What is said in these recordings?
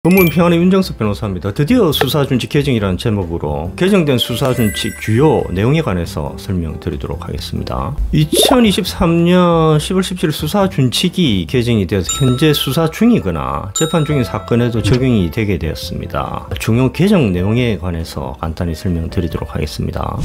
법무원평안의 윤정석 변호사입니다. 드디어 수사준칙 개정이라는 제목으로 개정된 수사준칙 주요 내용에 관해서 설명드리도록 하겠습니다. 2023년 10월 17일 수사준칙이 개정이 되어서 현재 수사 중이거나 재판 중인 사건에도 적용이 되게 되었습니다. 중요 개정 내용에 관해서 간단히 설명드리도록 하겠습니다.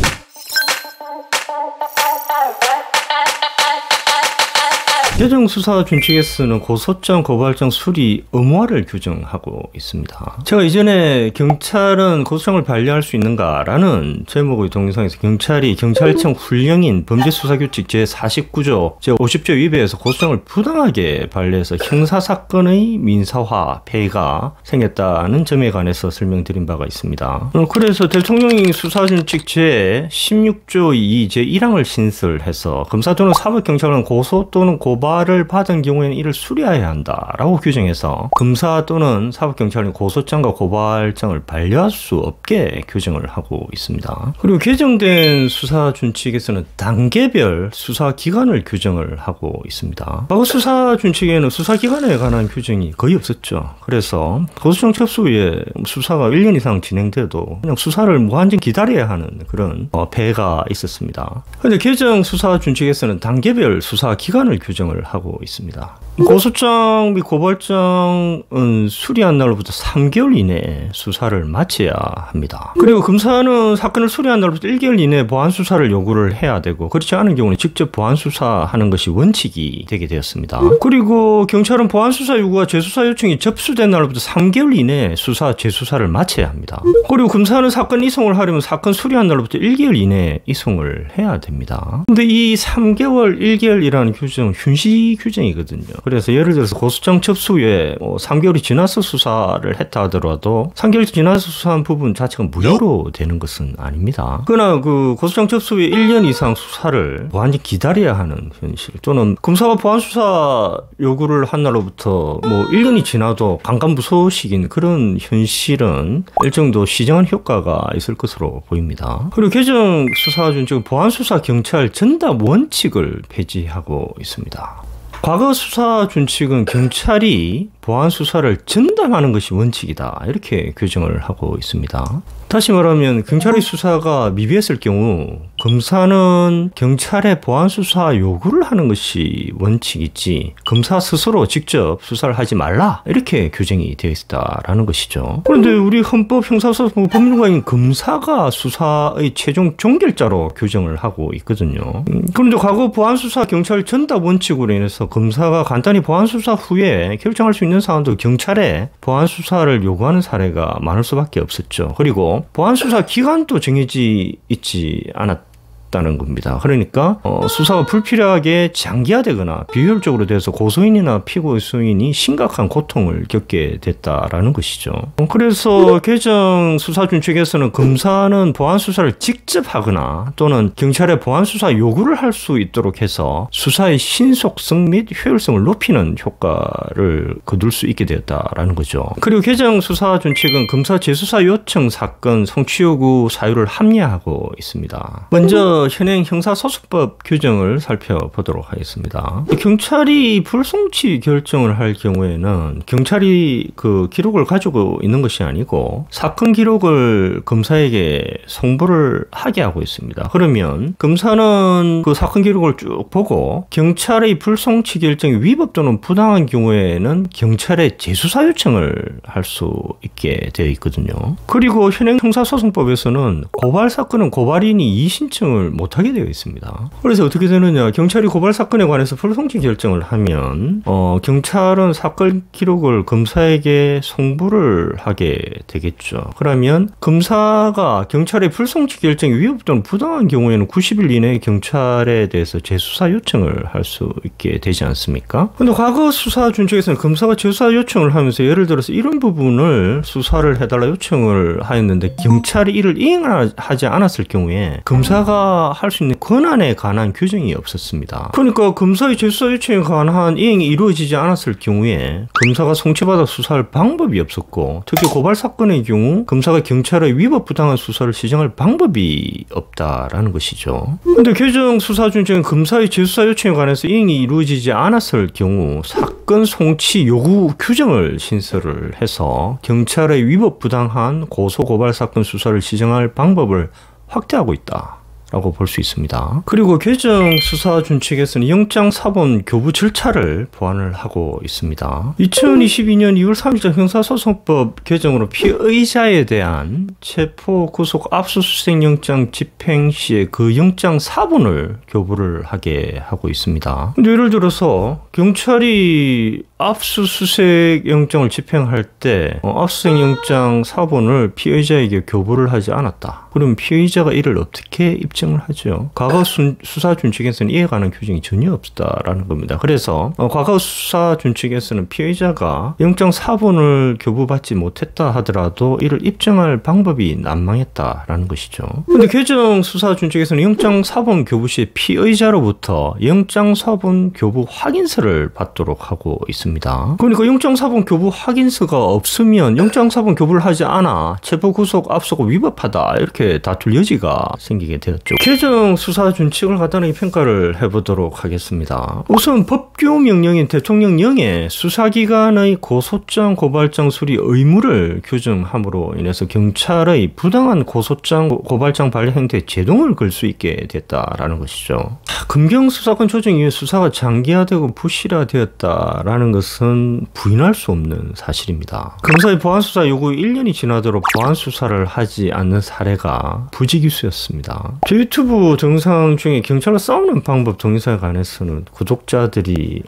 개정 수사 준칙에서는 고소장, 고발장 수리 의무화를 규정하고 있습니다. 제가 이전에 경찰은 고소장을 반려할 수 있는가라는 제목의 동영상에서 경찰이 경찰청 훈령인 범죄수사규칙 제49조, 제50조 위배해서 고소장을 부당하게 반려해서 형사사건의 민사화, 폐해가 생겼다는 점에 관해서 설명드린 바가 있습니다. 그래서 대통령이 수사준칙 제16조 2 제1항을 신설해서 검사 또는 사법경찰은 고소 또는 고발을 받은 경우에는 이를 수리해야 한다라고 규정해서 검사 또는 사법경찰은 고소장과 고발장을 반려할 수 없게 규정을 하고 있습니다. 그리고 개정된 수사준칙에서는 단계별 수사기간을 규정을 하고 있습니다. 과거 수사준칙에는 수사기간에 관한 규정이 거의 없었죠. 그래서 고소장 접수 후에 수사가 1년 이상 진행돼도 그냥 수사를 무한정 기다려야 하는 그런 폐해가 있었습니다. 그런데 개정 수사준칙에서는 단계별 수사기간을 규정을 하고 있습니다. 고소장 및 고발장은 수리한 날로부터 3개월 이내에 수사를 마쳐야 합니다. 그리고 검사는 사건을 수리한 날로부터 1개월 이내에 보완수사를 요구를 해야 되고, 그렇지 않은 경우는 직접 보완수사하는 것이 원칙이 되게 되었습니다. 그리고 경찰은 보완수사 요구와 재수사 요청이 접수된 날로부터 3개월 이내에 수사, 재수사를 마쳐야 합니다. 그리고 검사는 사건 이송을 하려면 사건 수리한 날로부터 1개월 이내에 이송을 해야 됩니다. 근데 이 3개월, 1개월이라는 규정은 훈시 규정이거든요. 그래서 예를 들어서 고소장 접수 후에 3개월이 지나서 수사를 했다 하더라도 3개월이 지나서 수사한 부분 자체가 무효로 되는 것은 아닙니다. 그러나 그 고소장 접수 후에 1년 이상 수사를 완전히 기다려야 하는 현실, 또는 검사가 보완수사 요구를 한 날로부터 1년이 지나도 반감무소식인 그런 현실은 일정도 시정한 효과가 있을 것으로 보입니다. 그리고 개정 수사준칙은 보완수사 경찰 전담 원칙을 폐지하고 있습니다. 과거 수사 준칙은 경찰이 보안 수사를 전담하는 것이 원칙이다, 이렇게 규정을 하고 있습니다. 다시 말하면 경찰의 수사가 미비했을 경우 검사는 경찰의 보안 수사 요구를 하는 것이 원칙이지 검사 스스로 직접 수사를 하지 말라, 이렇게 규정이 되어 있다라는 것이죠. 그런데 우리 헌법 형사소송 법률가인 검사가 수사의 최종 종결자로 규정을 하고 있거든요. 그런데 과거 보안 수사 경찰 전담 원칙으로 인해서 검사가 간단히 보안 수사 후에 결정할 수 있는 사안도 경찰에 보안 수사를 요구하는 사례가 많을 수밖에 없었죠. 그리고 보안 수사 기간도 정해지 있지 않았다는 겁니다. 그러니까 수사가 불필요하게 장기화되거나 비효율적으로 돼서 고소인이나 피고 수인이 심각한 고통을 겪게 됐다라는 것이죠. 그래서 개정 수사준칙에서는 검사는 보안 수사를 직접 하거나 또는 경찰에 보안 수사 요구를 할 수 있도록 해서 수사의 신속성 및 효율성을 높이는 효과를 거둘 수 있게 되었다라는 거죠. 그리고 개정 수사준칙은 검사 재수사 요청 사건 성취 요구 사유를 합리화하고 있습니다. 먼저 현행 형사소송법 규정을 살펴보도록 하겠습니다. 경찰이 불송치 결정을 할 경우에는 경찰이 그 기록을 가지고 있는 것이 아니고 사건 기록을 검사에게 송부를 하게 하고 있습니다. 그러면 검사는 그 사건 기록을 쭉 보고 경찰의 불송치 결정이 위법 또는 부당한 경우에는 경찰에 재수사 요청을 할 수 있게 되어 있거든요. 그리고 현행 형사소송법에서는 고발 사건은 고발인이 이의신청을 못하게 되어 있습니다. 그래서 어떻게 되느냐, 경찰이 고발 사건에 관해서 불송치 결정을 하면 경찰은 사건 기록을 검사에게 송부를 하게 되겠죠. 그러면 검사가 경찰의 불송치 결정이 위법 또는 부당한 경우에는 90일 이내에 경찰에 대해서 재수사 요청을 할 수 있게 되지 않습니까? 근데 과거 수사 준칙에서는 검사가 재수사 요청을 하면서 예를 들어서 이런 부분을 수사를 해달라 요청을 하였는데 경찰이 이를 이행하지 않았을 경우에 검사가 수사할 수 있는 권한에 관한 규정이 없었습니다. 그러니까 검사의 재수사 요청에 관한 이행이 이루어지지 않았을 경우에 검사가 송치받아 수사할 방법이 없었고, 특히 고발 사건의 경우 검사가 경찰의 위법부당한 수사를 시정할 방법이 없다라는 것이죠. 근데 개정 수사 준칙은 검사의 재수사 요청에 관해서 이행이 이루어지지 않았을 경우 사건 송치 요구 규정을 신설을 해서 경찰의 위법부당한 고소 고발 사건 수사를 시정할 방법을 확대하고 있다 라고 볼 수 있습니다. 그리고 개정 수사 준칙에서는 영장 사본 교부 절차를 보완을 하고 있습니다. 2022년 2월 3일자 형사소송법 개정으로 피의자에 대한 체포 구속 압수수색 영장 집행 시에 그 영장 사본을 교부를 하게 하고 있습니다. 근데 예를 들어서 경찰이 압수수색 영장을 집행할 때 압수수색 영장 사본을 피의자에게 교부를 하지 않았다. 그럼 피의자가 이를 어떻게 입증을 하죠? 과거 수사 준칙에서는 이에 관한 규정이 전혀 없다라는 겁니다. 그래서 과거 수사 준칙에서는 피의자가 영장 사본을 교부받지 못했다 하더라도 이를 입증할 방법이 난망했다라는 것이죠. 근데 개정 수사 준칙에서는 영장 사본 교부 시에 피의자로부터 영장 사본 교부 확인서를 받도록 하고 있습니다. 그러니까 영장 사본 교부 확인서가 없으면 영장 사본 교부를 하지 않아 체포 구속 압수가 위법하다 이렇게 다툴 여지가 생기게 되었죠. 개정 수사 준칙을 간단하게 평가를 해보도록 하겠습니다. 우선 법규 명령인 대통령령에 수사기관의 고소장 고발장 수리 의무를 규정함으로 인해서 경찰의 부당한 고소장 고발장 발령 행태에 제동을 걸 수 있게 됐다라는 것이죠. 검경 수사권 조정 이후에 수사가 장기화되고 부실화되었다라는 것은 부인할 수 없는 사실입니다. 검사의 보안수사 요구 1년이 지나도록 보안수사를 하지 않는 사례가 부지기수였습니다. 제 유튜브 동영상 중에 경찰과 싸우는 방법 동영상에 관해서는 구독자들이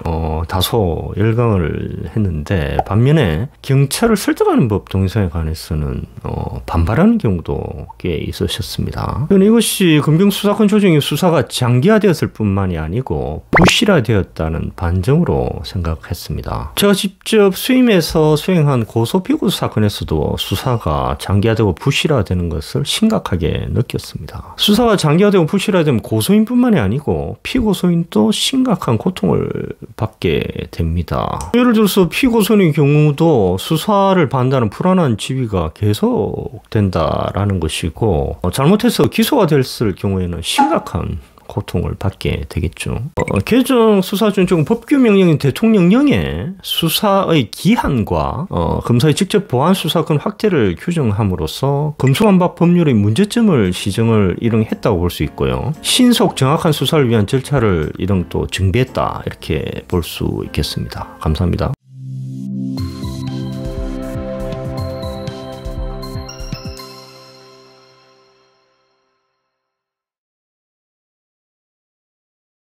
다소 열광을 했는데, 반면에 경찰을 설득하는 법 동영상에 관해서는 반발하는 경우도 꽤 있으셨습니다. 이것이 검경 수사권 조정이 수사가 장기화되었을 뿐만이 아니고 부실화되었다는 반증으로 생각했습니다. 제가 직접 수임해서 수행한 고소 피고수 사건에서도 수사가 장기화되고 부실화되는 것을 심각하게 느꼈습니다. 수사가 장기화되고 부실화되면 고소인뿐만이 아니고 피고소인도 심각한 고통을 받게 됩니다. 예를 들어서 피고소인의 경우도 수사를 받는다는 불안한 지위가 계속된다라는 것이고, 잘못해서 기소가 됐을 경우에는 심각한 고통을 받게 되겠죠. 개정 수사 준칙은 법규 명령인 대통령령에 수사의 기한과 검사의 직접 보안 수사권 확대를 규정함으로써 검수완박 법률의 문제점을 시정을 일응했다고 볼 수 있고요. 신속 정확한 수사를 위한 절차를 또 증비했다 이렇게 볼 수 있겠습니다. 감사합니다.